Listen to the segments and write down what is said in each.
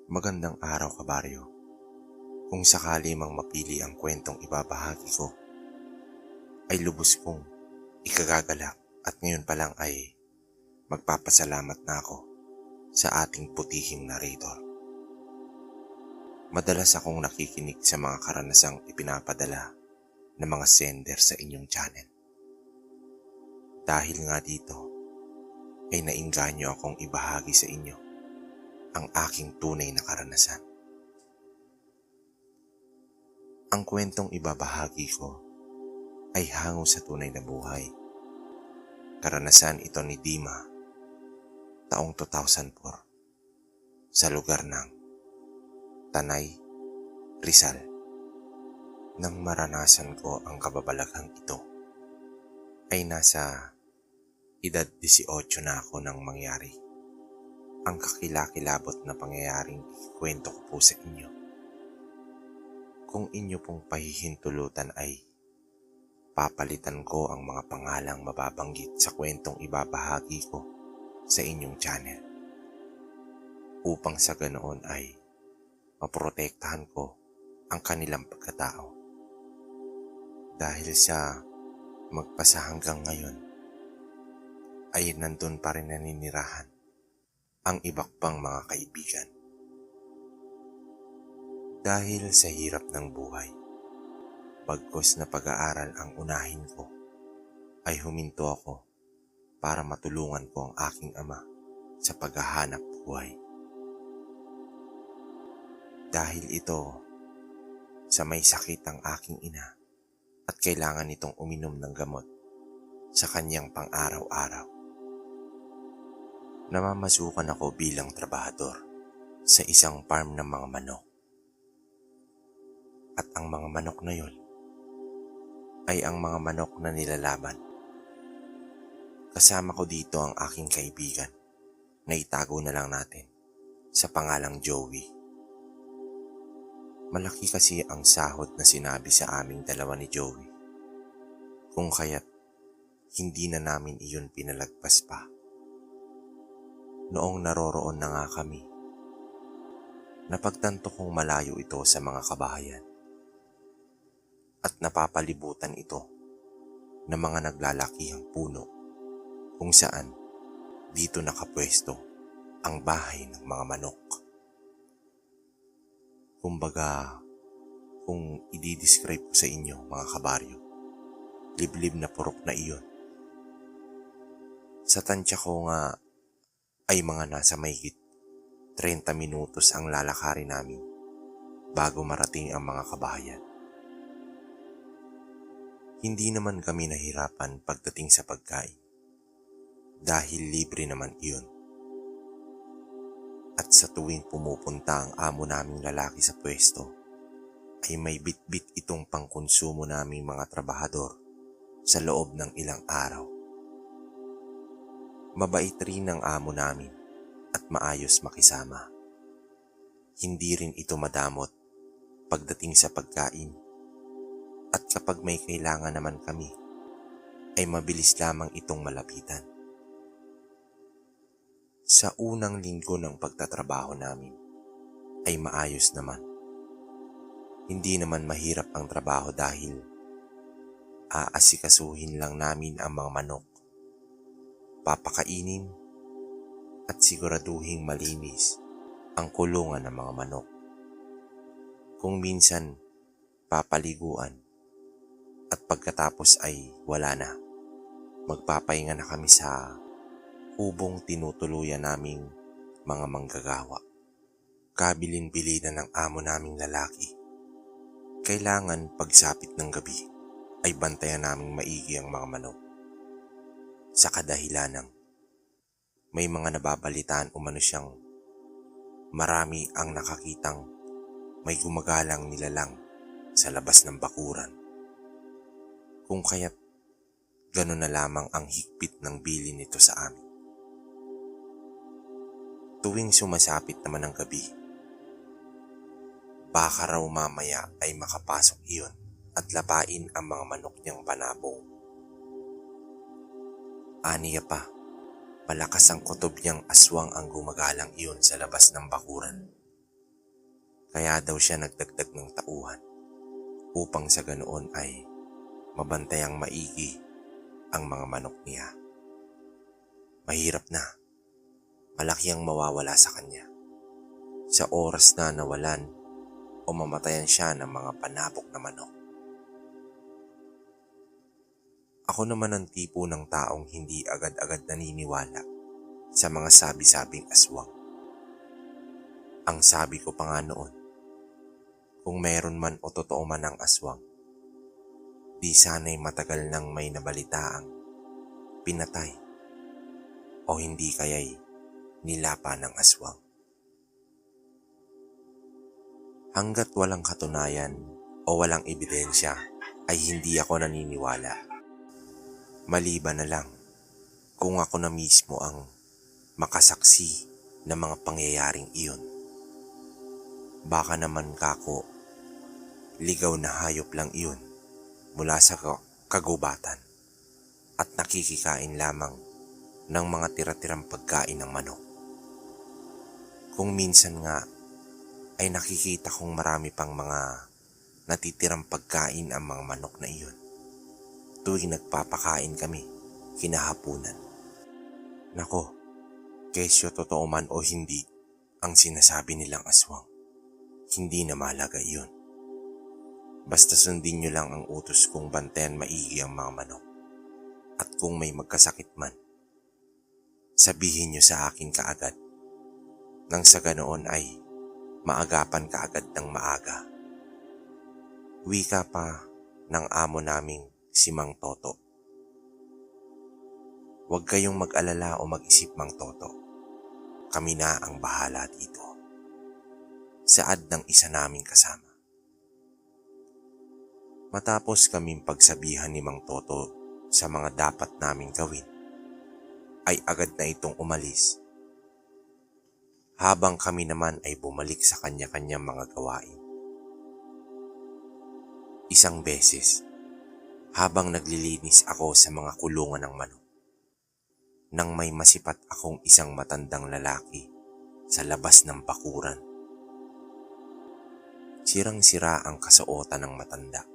Magandang araw, kabaryo. Kung sakali mang mapili ang kwentong ibabahagi ko, ay lubos kong ikagagalak at ngayon pa lang ay magpapasalamat na ako sa ating putihing narrator. Madalas akong nakikinig sa mga karanasang ipinapadala ng mga sender sa inyong channel. Dahil nga dito, ay nainganyo akong ibahagi sa inyo ang aking tunay na karanasan. Ang kwentong ibabahagi ko ay hango sa tunay na buhay. Karanasan ito ni Dima taong 2004 sa lugar ng Tanay, Rizal. Nang maranasan ko ang kababalaghang ito, ay nasa edad 18 na ako nang mangyari ang kakilakilabot na pangyayaring ikwento ko po sa inyo. Kung inyo pong pahihintulutan ay papalitan ko ang mga pangalang mababanggit sa kwentong ibabahagi ko sa inyong channel upang sa ganoon ay maprotektahan ko ang kanilang pagkatao. Dahil sa magpasa hanggang ngayon ay nandun pa rin naninirahan ang iba't pang mga kaibigan. Dahil sa hirap ng buhay, bagkus na pag-aaral ang unahin ko, ay huminto ako para matulungan ko ang aking ama sa paghahanap buhay. Dahil ito, sa may sakit ang aking ina at kailangan nitong uminom ng gamot sa kanyang pang-araw-araw. Namamasukan ako bilang trabahador sa isang farm ng mga manok. At ang mga manok na yon ay ang mga manok na nilalaban. Kasama ko dito ang aking kaibigan na itago na lang natin sa pangalang Joey. Malaki kasi ang sahod na sinabi sa aming dalawa ni Joey, kung kaya't hindi na namin iyon pinalagpas pa. Noong naroroon na nga kami, napagtanto kong malayo ito sa mga kabahayan at napapalibutan ito ng mga naglalakihang puno kung saan dito nakapwesto ang bahay ng mga manok. Kumbaga, kung i-describe ko sa inyo mga kabaryo, liblib na purok na iyon. Sa tansya ko nga ay mga nasa mahigit 30 minutos ang lalakarin namin bago marating ang mga kabahayan. Hindi naman kami nahirapan pagdating sa pagkain dahil libre naman iyon. At sa tuwing pumupunta ang amo naming lalaki sa pwesto, ay may bit-bit itong pangkonsumo naming mga trabahador sa loob ng ilang araw. Mabait rin ang amo namin at maayos makisama. Hindi rin ito madamot pagdating sa pagkain. At kapag may kailangan naman kami, ay mabilis lamang itong malapitan. Sa unang linggo ng pagtatrabaho namin, ay maayos naman. Hindi naman mahirap ang trabaho dahil aasikasuhin lang namin ang mga manok, papakainin at siguraduhing malinis ang kulungan ng mga manok. Kung minsan, papaliguan. At pagkatapos ay wala na. Magpapahinga na kami sa kubong tinutuluyan naming mga manggagawa. Kabilin-bilinan ng amo naming lalaki. Kailangan pagsapit ng gabi ay bantayan naming maigi ang mga manok. Sa kadahilanang may mga nababalitaan umano siyang marami ang nakakitang may gumagalang nilalang sa labas ng bakuran. Kung kaya't gano'n na lamang ang higpit ng bilin nito sa amin. Tuwing sumasapit naman ang gabi, baka raw mamaya ay makapasok iyon at lapain ang mga manok niyang panabong. Aniya pa, malakas ang kutob niyang aswang ang gumagalang iyon sa labas ng bakuran. Kaya daw siya nagdagdag ng tauhan upang sa ganoon ay mabantayang maigi ang mga manok niya. Mahirap na, malaki ang mawawala sa kanya sa oras na nawalan o mamatayan siya ng mga panabok na manok. Ako naman ang tipo ng taong hindi agad-agad naniniwala sa mga sabi-sabing aswang. Ang sabi ko pa nga noon, kung meron man o totoo man ang aswang, di sana'y matagal nang may nabalitaang pinatay o hindi kaya'y nilapa ng aswang. Hanggat walang katunayan o walang ebidensya ay hindi ako naniniwala. Maliban na lang kung ako na mismo ang makasaksi ng mga pangyayaring iyon. Baka naman kako, ligaw na hayop lang iyon mula sa kagubatan at nakikikain lamang ng mga tira-tirang pagkain ng manok. Kung minsan nga ay nakikita kong marami pang mga natitirang pagkain ang mga manok na iyon tuwing nagpapakain kami kinahapunan. Nako, kesyo totoo man o hindi ang sinasabi nilang aswang, hindi na mahalaga iyon. Basta sundin nyo lang ang utos kong bantayan maigi ang mga manok. At kung may magkasakit man, sabihin nyo sa akin kaagad. Nang sa ganoon ay maagapan kaagad ng maaga. Wika pa ng amo naming si Mang Toto. Huwag kayong mag-alala o mag-isip, Mang Toto. Kami na ang bahala dito. Saad ng isa naming kasama. Matapos kaming pagsabihan ni Mang Toto sa mga dapat naming gawin, ay agad na itong umalis. Habang kami naman ay bumalik sa kanya-kanyang mga gawain. Isang beses, habang naglilinis ako sa mga kulungan ng manok, nang may masipat akong isang matandang lalaki sa labas ng bakuran. Sirang-sira ang kasuotan ng matanda.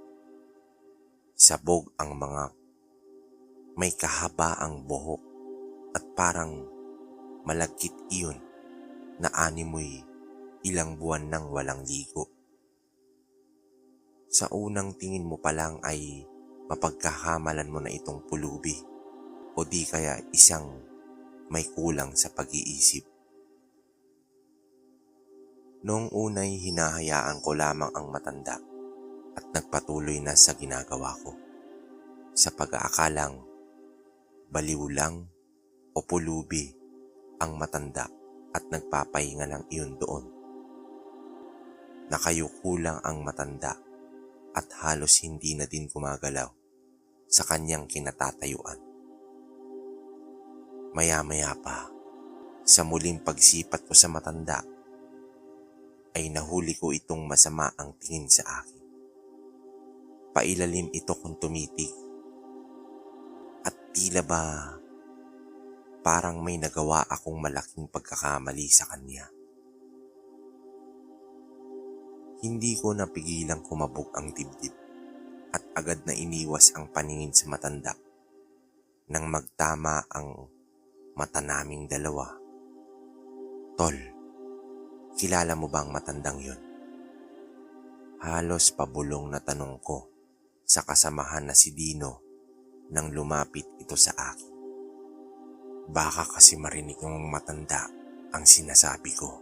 Sabog ang mga may kahabaang buhok at parang malagkit iyon na animoy ilang buwan nang walang ligo. Sa unang tingin mo pa lang ay mapagkakamalan mo na itong pulubi o di kaya isang may kulang sa pag-iisip. Noong unay hinahayaan ko lamang ang matanda at nagpatuloy na sa ginagawa ko sa pag-aakalang baliw lang o pulubi ang matanda at nagpapahinga lang iyon doon. Nakayuko lang ang matanda at halos hindi na din gumagalaw sa kanyang kinatatayuan. Maya-maya pa, sa muling pagsipat ko sa matanda, ay nahuli ko itong masama ang tingin sa akin. Pailalim ito kung tumitig at tila ba parang may nagawa akong malaking pagkakamali sa kanya. Hindi ko napigilang kumabog ang dibdib at agad na iniwas ang paningin sa matanda nang magtama ang mata naming dalawa. Tol, kilala mo ba ang matandang yun? Halos pabulong na tanong ko sa kasamahan na si Dino nang lumapit ito sa akin. Baka kasi marinig ng matanda ang sinasabi ko.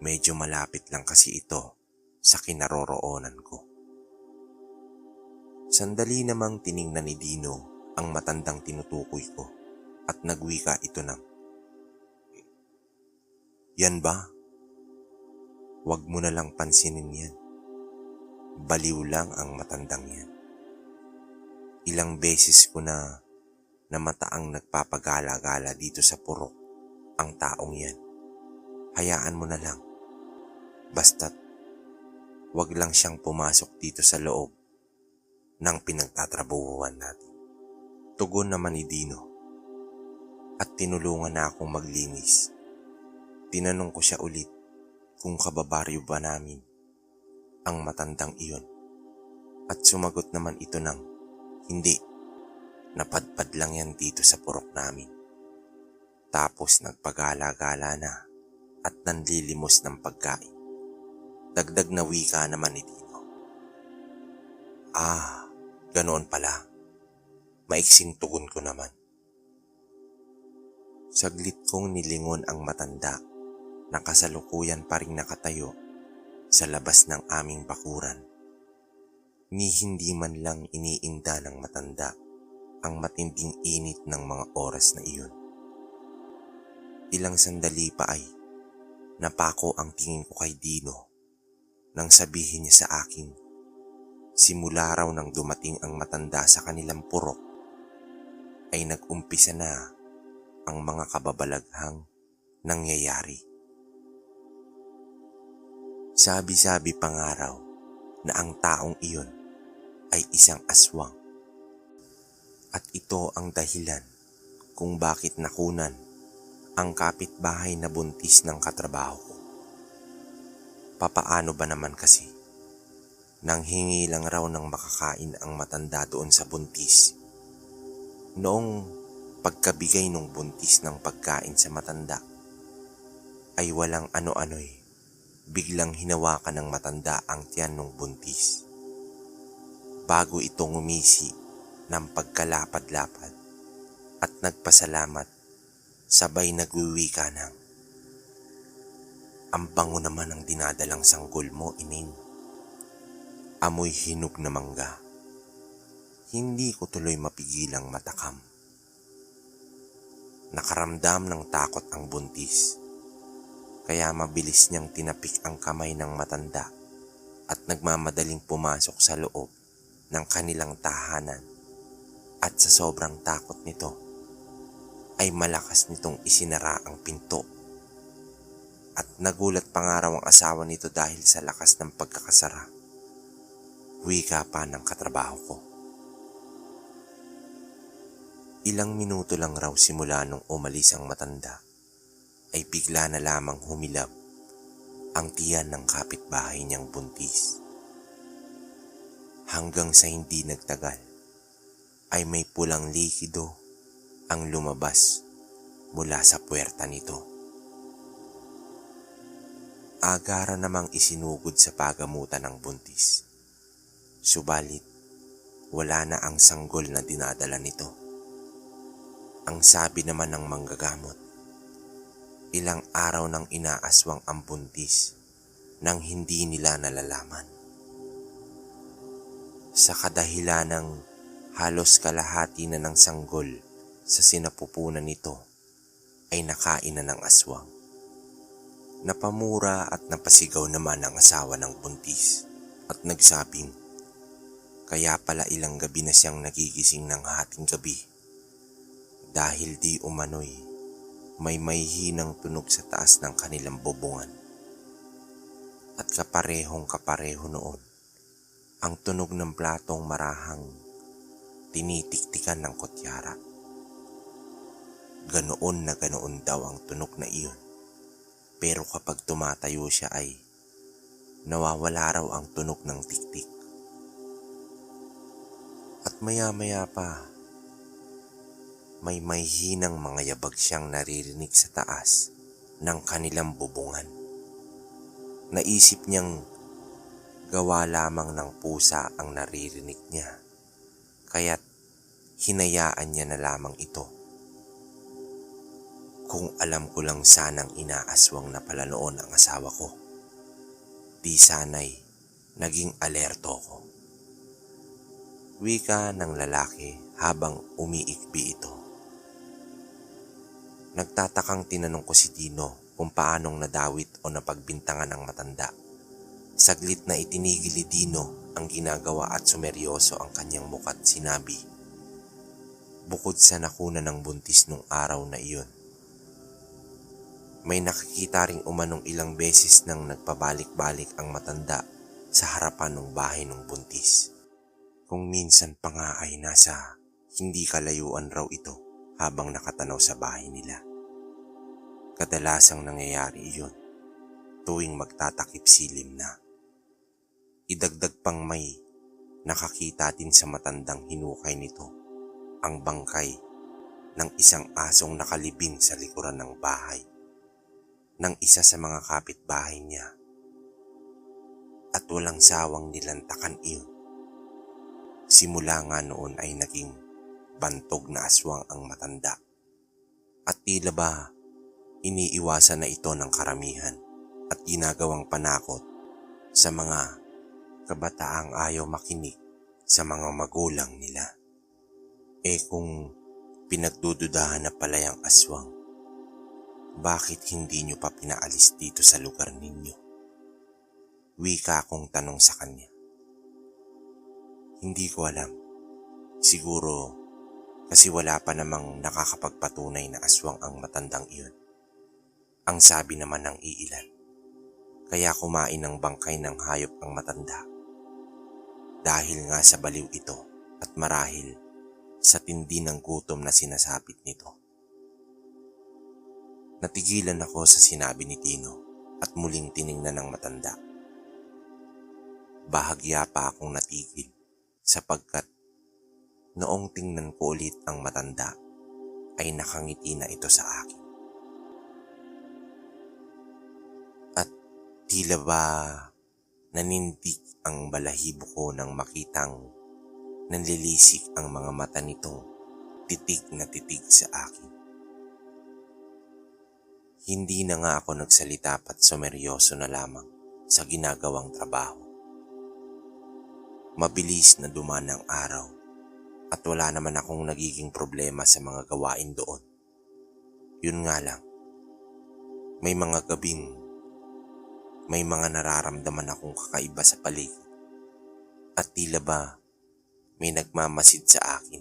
Medyo malapit lang kasi ito sa kinaroroonan ko. Sandali namang tiningnan ni Dino ang matandang tinutukoy ko at nagwika ito ng, "Yan ba? Huwag mo na lang pansinin yan. Baliw lang ang matandang yan. Ilang beses ko na mataang nagpapagala-gala dito sa purok ang taong yan. Hayaan mo na lang. Basta't wag lang siyang pumasok dito sa loob ng pinagtatrabuhuan natin." Tugon naman ni Dino at tinulungan na akong maglinis. Tinanong ko siya ulit kung kababaryo ba namin ang matandang iyon at sumagot naman ito ng, "Hindi, napadpad lang yan dito sa purok namin." Tapos nagpagala-gala na at nanlilimos ng pagkain. Dagdag na wika naman ni Dino. "Ah, ganoon pala." Maiksing tugon ko naman. Saglit kong nilingon ang matanda na kasalukuyan pa ring nakatayo sa labas ng aming bakuran. Ni hindi man lang iniinda ng matanda ang matinding init ng mga oras na iyon. Ilang sandali pa ay napako ang tingin ko kay Dino nang sabihin niya sa akin, simula raw nang dumating ang matanda sa kanilang purok ay nag-umpisa na ang mga kababalaghang nangyayari. Sabi-sabi pa nga raw na ang taong iyon ay isang aswang at ito ang dahilan kung bakit nakunan ang kapitbahay na buntis ng katrabaho ko. Papaano ba naman kasi? Nanghingi lang raw ng makakain ang matanda doon sa buntis. Noong pagkabigay ng buntis ng pagkain sa matanda, ay walang ano-ano'y biglang hinawakan ng matanda ang tiyan ng buntis. Bago ito ngumisi ng pagkalapad-lapad at nagpasalamat, sabay nagwiwika ng, "Ang bango naman ang dinadalang sanggol mo, Ining. Amoy hinog na mangga." Hindi ko tuloy mapigilang matakam. Nakaramdam ng takot ang buntis, kaya mabilis niyang tinapik ang kamay ng matanda at nagmamadaling pumasok sa loob ng kanilang tahanan, at sa sobrang takot nito ay malakas nitong isinara ang pinto. At nagulat pa nga raw ang asawa nito dahil sa lakas ng pagkakasara. Wika pa ng katrabaho ko. Ilang minuto lang raw simula nung umalis ang matanda, ay bigla na lamang humilab ang tiyan ng kapitbahay niyang buntis. Hanggang sa hindi nagtagal, ay may pulang likido ang lumabas mula sa puwerta nito. Agara namang isinugod sa pagamutan ng buntis. Subalit, wala na ang sanggol na dinadala nito. Ang sabi naman ng manggagamot, ilang araw nang inaaswang ang buntis nang hindi nila nalalaman. Sa kadahilan ng halos kalahati na ng sanggol sa sinapupunan nito ay nakain na ng aswang. Napamura at napasigaw naman ang asawa ng buntis at nagsabing, kaya pala ilang gabi na siyang nagigising ng hating gabi dahil di umano'y may hinang tunog sa taas ng kanilang bubungan. At kaparehong kapareho noon ang tunog ng platong marahang tinitiktikan ng kutyara. Ganoon na ganoon daw ang tunog na iyon, pero kapag tumatayo siya ay nawawala raw ang tunog ng tiktik. At maya-maya pa, may hinang mga yabag siyang naririnig sa taas ng kanilang bubungan. Naisip niyang gawa lamang ng pusa ang naririnig niya, kaya't hinayaan niya na lamang ito. Kung alam ko lang sanang inaaswang na pala noon ang asawa ko, di sana'y naging alerto ko. Wika ng lalaki habang umiikbi ito. Nagtatakang tinanong ko si Dino kung paanong nadawit o napagbintangan ng matanda. Saglit na itinigil ni Dino ang ginagawa at sumeryoso ang kanyang muka't sinabi, bukod sa nakuna ng buntis nung araw na iyon, may nakikita ring umanong ilang beses nang nagpabalik-balik ang matanda sa harapan ng bahay ng buntis. Kung minsan pa nga ay nasa hindi kalayuan raw ito habang nakatanaw sa bahay nila. Kadalasang nangyayari iyon tuwing magtatakip silim na. Idagdag pang may nakakita din sa matandang hinukay nito ang bangkay ng isang asong nakalibing sa likuran ng bahay ng isa sa mga kapitbahay niya, at walang sawang nilantakan iyon. Simula nga noon ay naging bantog na aswang ang matanda, at tila ba iniiwasan na ito ng karamihan at ginagawang panakot sa mga kabataang ayaw makinig sa mga magulang nila. Kung pinagdududahan na pala yung aswang, bakit hindi nyo pa pinaalis dito sa lugar ninyo? Wika akong tanong sa kanya. Hindi ko alam. Siguro kasi wala pa namang nakakapagpatunay na aswang ang matandang iyon. Ang sabi naman ng iilan. Kaya kumain ng bangkay ng hayop ang matanda. Dahil nga sa baliw ito at marahil sa tindi ng gutom na sinasapit nito. Natigilan ako sa sinabi ni Tino at muling tiningnan ng matanda. Bahagya pa akong natigil sapagkat noong tingnan ko ulit ang matanda ay nakangiti na ito sa akin. At tila ba nanindig ang balahibo ko nang makitang nanlilisik ang mga mata nitong titig na titig sa akin. Hindi na nga ako nagsalita pat sumeryoso na lamang sa ginagawang trabaho. Mabilis na dumaan ang araw at wala naman akong nagiging problema sa mga gawain doon. Yun nga lang, may mga gabing may mga nararamdaman akong kakaiba sa paligid at tila ba may nagmamasid sa akin.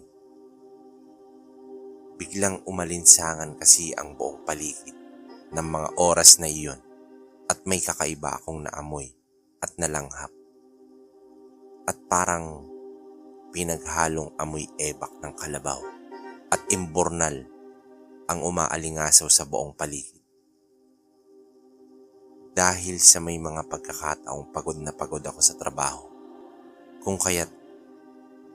Biglang umalinsangan kasi ang buong paligid ng mga oras na iyon at may kakaiba akong naamoy at nalanghap. At parang pinaghalong amoy ebak ng kalabaw at imbornal ang umaalingasaw sa buong paligid. Dahil sa may mga pagkakataong pagod na pagod ako sa trabaho, kung kaya't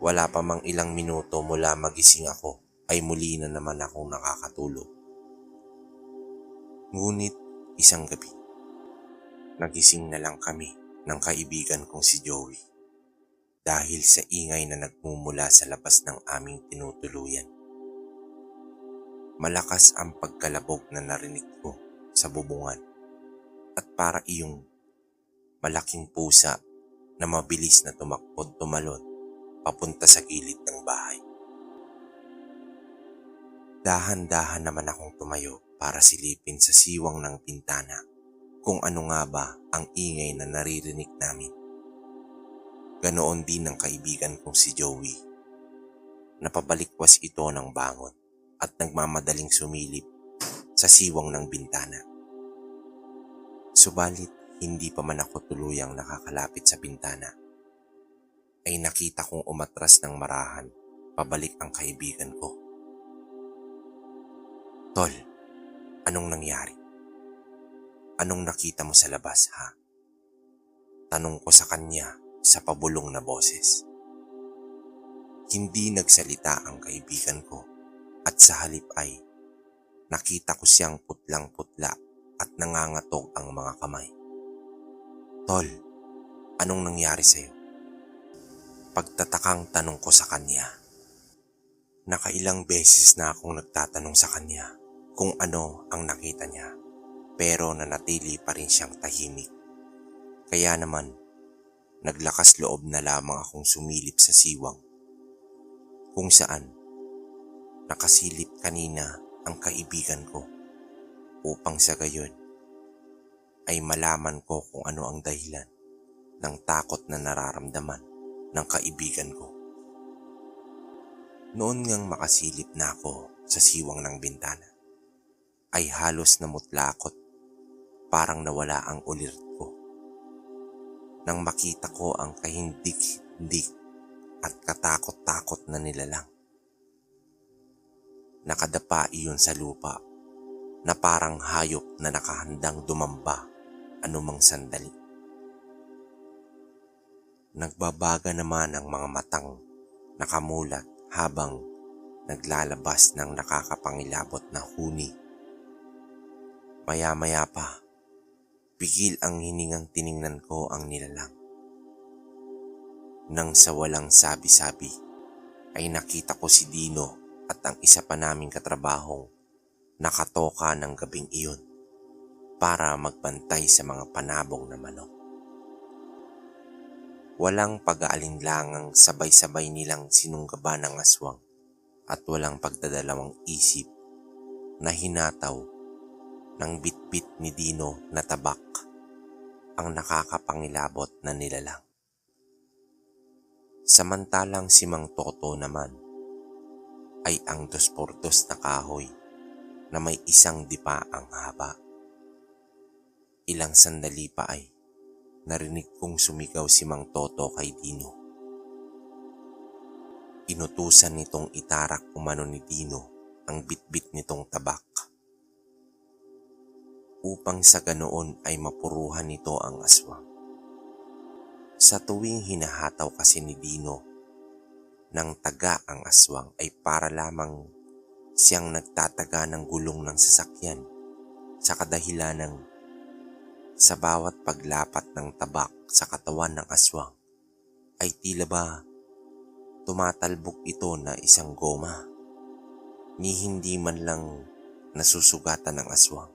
wala pa mang ilang minuto mula magising ako ay muli na naman akong nakakatulog. Ngunit isang gabi, nagising na lang kami ng kaibigan kong si Joey dahil sa ingay na nagmumula sa labas ng aming tinutuluyan. Malakas ang pagkalabog na narinig ko sa bubungan at para iyong malaking pusa na mabilis na tumakbod tumalon papunta sa gilid ng bahay. Dahan-dahan naman akong tumayo para silipin sa siwang ng bintana kung ano nga ba ang ingay na naririnig namin. Ganoon din ang kaibigan kong si Joey. Napabalikwas ito ng bangon at nagmamadaling sumilip sa siwang ng bintana. Subalit hindi pa man ako tuluyang nakakalapit sa bintana, ay nakita kong umatras ng marahan pabalik ang kaibigan ko. Tol, anong nangyari? Anong nakita mo sa labas, ha? Tanong ko sa kanya sa pabulong na boses. Hindi nagsalita ang kaibigan ko at sa halip ay nakita ko siyang putlang-putla at nangangatog ang mga kamay. Tol, anong nangyari sa'yo? Pagtatakang tanong ko sa kanya. Nakailang beses na akong nagtatanong sa kanya kung ano ang nakita niya, pero nanatili pa rin siyang tahimik. Kaya naman, naglakas loob na lamang akong sumilip sa siwang, kung saan nakasilip kanina ang kaibigan ko upang sa gayon ay malaman ko kung ano ang dahilan ng takot na nararamdaman ng kaibigan ko. Noon ngang makasilip na ako sa siwang ng bintana, ay halos namutla ako't parang nawala ang ulirt ko. Nang makita ko ang kahindik-hindik at katakot-takot na nilalang. Nakadapa iyon sa lupa na parang hayop na nakahandang dumamba anumang sandali. Nagbabaga naman ang mga matang nakamulat habang naglalabas ng nakakapangilabot na huni. Maya-maya pa, pigil ang hiningang tiningnan ko ang nilalang. Nang sa walang sabi-sabi ay nakita ko si Dino at ang isa pa naming katrabahong nakatoka ng gabing iyon para magbantay sa mga panabong na manok. Walang pag-aalinlangang sabay-sabay nilang sinunggaban ang aswang at walang pagdadalawang isip na hinataw ng bitbit ni Dino na tabak ang nakakapangilabot na nilalang. Samantalang si Mang Toto naman ay ang 2x2 na kahoy na may isang dipa ang haba. Ilang sandali pa ay narinig kong sumigaw si Mang Toto kay Dino. Inutusan nitong itarak umano ni Dino ang bitbit nitong tabak upang sa ganoon ay mapuruhan nito ang aswang. Sa tuwing hinahataw kasi ni Dino ng taga ang aswang ay para lamang siyang nagtataga ng gulong ng sasakyan sa kadahilan ng sa bawat paglapat ng tabak sa katawan ng aswang ay tila ba tumatalbog ito na isang goma ni hindi man lang nasusugatan ng aswang.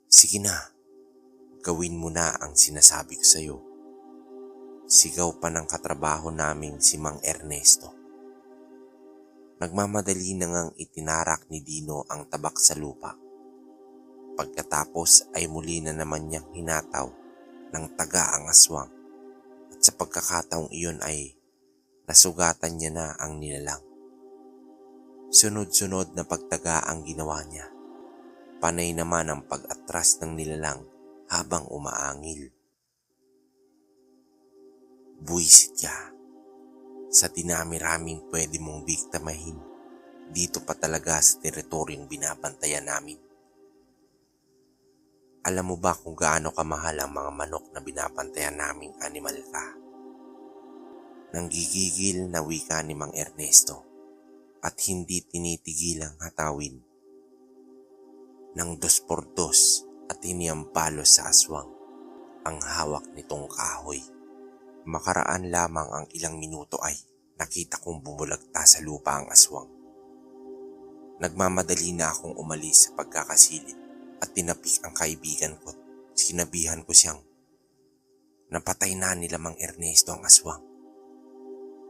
Sige na, gawin mo na ang sinasabi ko sa'yo. Sigaw pa ng katrabaho naming si Mang Ernesto. Nagmamadali na ngang itinarak ni Dino ang tabak sa lupa. Pagkatapos ay muli na naman niyang hinataw ng taga ang aswang at sa pagkakataong iyon ay nasugatan niya na ang nilalang. Sunod-sunod na pagtaga ang ginawa niya. Panay naman ang pag-atras ng nilalang habang umaangil. Buwisit ka. Sa dinami-raming pwede mong biktamahin, dito pa talaga sa teritoryong binabantayan namin. Alam mo ba kung gaano kamahal ang mga manok na binabantayan naming animal ka? Nanggigigil na wika ni Mang Ernesto at hindi tinitigilang hatawin ng 2x2 at iniampalos sa aswang ang hawak nitong kahoy. Makaraan lamang ang ilang minuto ay nakita kong bumulagta sa lupa ang aswang. Nagmamadali na akong umalis sa pagkakasilip at tinapik ang kaibigan ko. Sinabihan ko siyang napatay na nila Mang Ernesto ang aswang.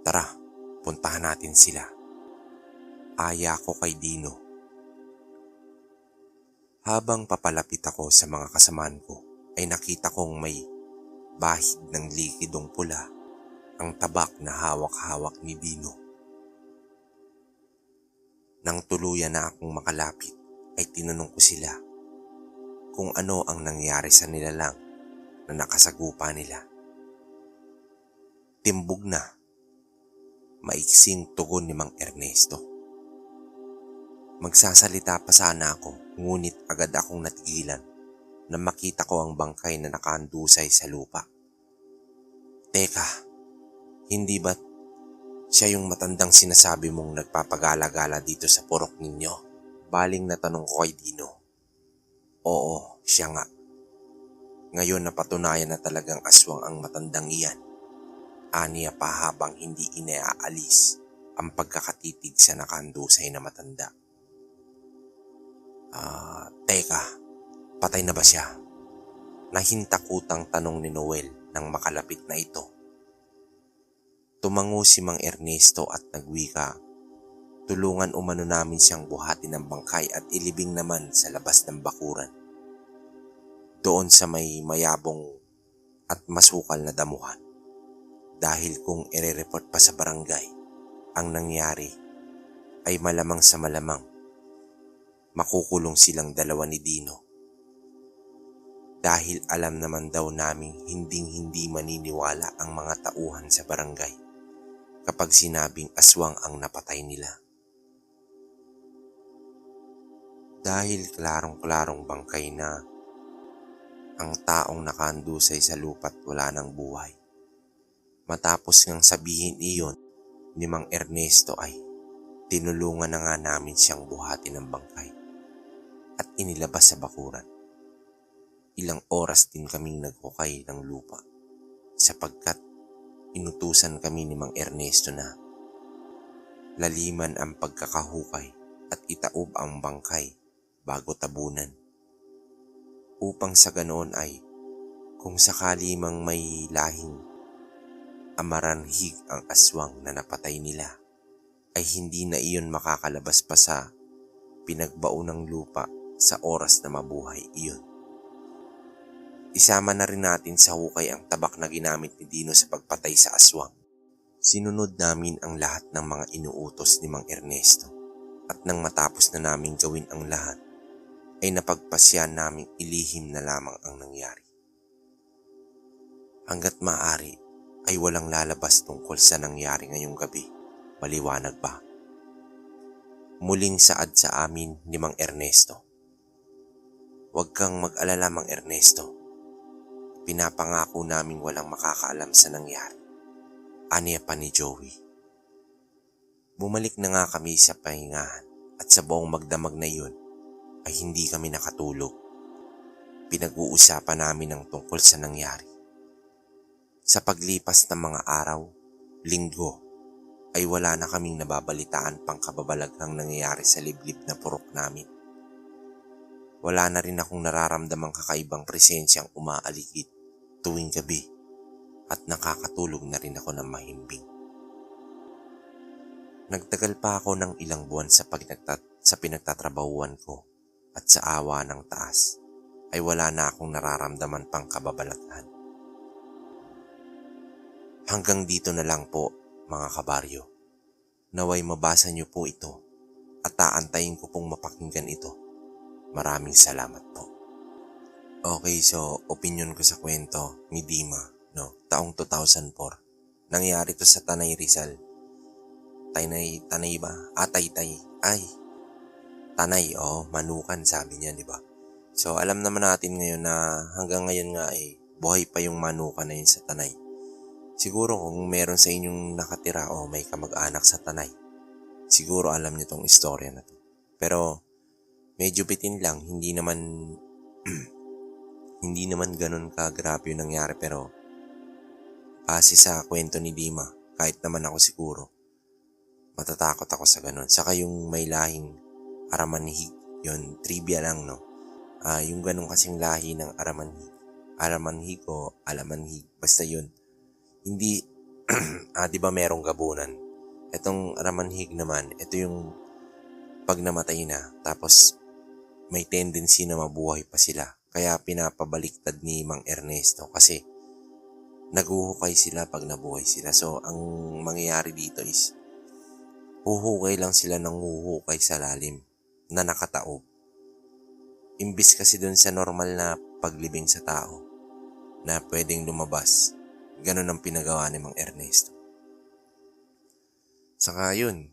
Tara, puntahan natin sila. Aya ko kay Dino. Habang papalapit ako sa mga kasamaan ko, ay nakita kong may bahid ng likidong pula ang tabak na hawak-hawak ni Dino. Nang tuluyan na akong makalapit, ay tinanong ko sila kung ano ang nangyari sa nilalang na nakasagupa nila. Timbog na, maiksing tugon ni Mang Ernesto. Magsasalita pa sana ako, ngunit agad akong natigilan na makita ko ang bangkay na nakahandusay sa lupa. Teka, hindi ba't siya yung matandang sinasabi mong nagpapagala-gala dito sa purok ninyo? Baling na tanong ko kay Dino. Oo, siya nga. Ngayon napatunayan na talagang aswang ang matandang iyan. Aniya pa habang hindi inaalis ang pagkakatitig sa nakahandusay na matanda. Teka, patay na ba siya? Nahintakutang tanong ni Noel nang makalapit na ito. Tumango si Mang Ernesto at nagwika, tulungan umano namin siyang buhatin ng bangkay at ilibing naman sa labas ng bakuran. Doon sa may mayabong at masukal na damuhan. Dahil kung irereport pa sa barangay ang nangyari, ay malamang sa malamang makukulong silang dalawa ni Dino. Dahil alam naman daw naming hinding-hindi maniniwala ang mga tauhan sa barangay kapag sinabing aswang ang napatay nila. Dahil klarong-klarong bangkay na ang taong nakahandusay sa lupa't wala ng buhay. Matapos ngang sabihin iyon ni Mang Ernesto ay tinulungan na nga namin siyang buhatin ng bangkay at inilabas sa bakuran. Ilang oras din kaming naghukay ng lupa sapagkat inutusan kami ni Mang Ernesto na laliman ang pagkakahukay at itaob ang bangkay bago tabunan. Upang sa ganoon ay kung sakali mang may lahing amaranhig ang aswang na napatay nila, ay hindi na iyon makakalabas pa sa pinagbaunang lupa sa oras na mabuhay iyon. Isama na rin natin sa hukay ang tabak na ginamit ni Dino sa pagpatay sa aswang. Sinunod namin ang lahat ng mga inuutos ni Mang Ernesto at nang matapos na namin gawin ang lahat, ay napagpasya naming ilihim na lamang ang nangyari. Hanggat maaari ay walang lalabas tungkol sa nangyari ngayong gabi, maliwanag ba? Muling saad sa amin ni Mang Ernesto. Huwag kang mag-alala, Mang Ernesto. Pinapangako naming walang makakaalam sa nangyari. Aniya pa ni Joey. Bumalik na nga kami sa pahingahan at sa buong magdamag na iyon ay hindi kami nakatulog. Pinag-uusapan namin ang tungkol sa nangyari. Sa paglipas ng mga araw, linggo, ay wala na kaming nababalitaan pang kababalaghang nangyayari sa liblib na purok namin. Wala na rin akong nararamdamang kakaibang presensyang umaaligid tuwing gabi at nakakatulog na rin ako ng mahimbing. Nagtagal pa ako ng ilang buwan sa pinagtatrabahuan ko at sa awa ng taas ay wala na akong nararamdaman pang kababalaghan. Hanggang dito na lang po mga kabaryo. Naway mabasa niyo po ito at aantayin ko pong mapakinggan ito. Maraming salamat po. Okay, so opinion ko sa kwento ni Dima, no, taong 2004. Nangyari to sa Tanay Rizal. Tanay ba? Taytay. Tanay, Manukan sabi niya, di ba? So alam naman natin ngayon na hanggang ngayon nga buhay pa yung Manukan na yun sa Tanay. Siguro kung meron sa inyong nakatira o may kamag-anak sa Tanay, siguro alam niyo tong istorya na to. Pero medyo bitin lang, hindi naman ganun kagrabe yung nangyari, pero base sa kwento ni Dima, kahit naman ako siguro, matatakot ako sa ganun. Saka yung may lahing Aramanhig, yun, trivia lang, no? Yung ganun kasing lahi ng Aramanhig o Alamanhig, basta yun. Hindi, di ba merong gabunan? Itong Aramanhig naman, ito yung pag namatay na, tapos may tendency na mabuhay pa sila. Kaya pinapabaliktad ni Mang Ernesto kasi naguhukay sila pag nabuhay sila. So, ang mangyayari dito is huhukay lang sila ng huhukay sa lalim na nakataob. Imbis kasi dun sa normal na paglibing sa tao na pwedeng lumabas, ganun ang pinagawa ni Mang Ernesto. Saka yun,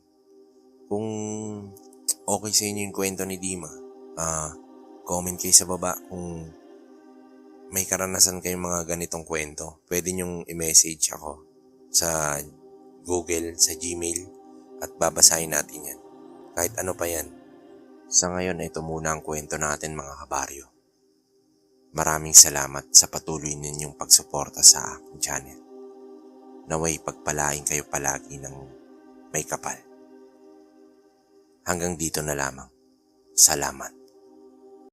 kung okay sa inyo yung kwento ni Dima, comment kayo sa baba kung may karanasan kayong mga ganitong kwento. Pwede nyong i-message ako sa Google, sa Gmail, at babasahin natin yan. Kahit ano pa yan. Sa ngayon, ito muna ang kwento natin mga kabaryo. Maraming salamat sa patuloy ninyong pagsuporta sa aking channel. Naway pagpalain kayo palagi ng may kapal. Hanggang dito na lamang. Salamat.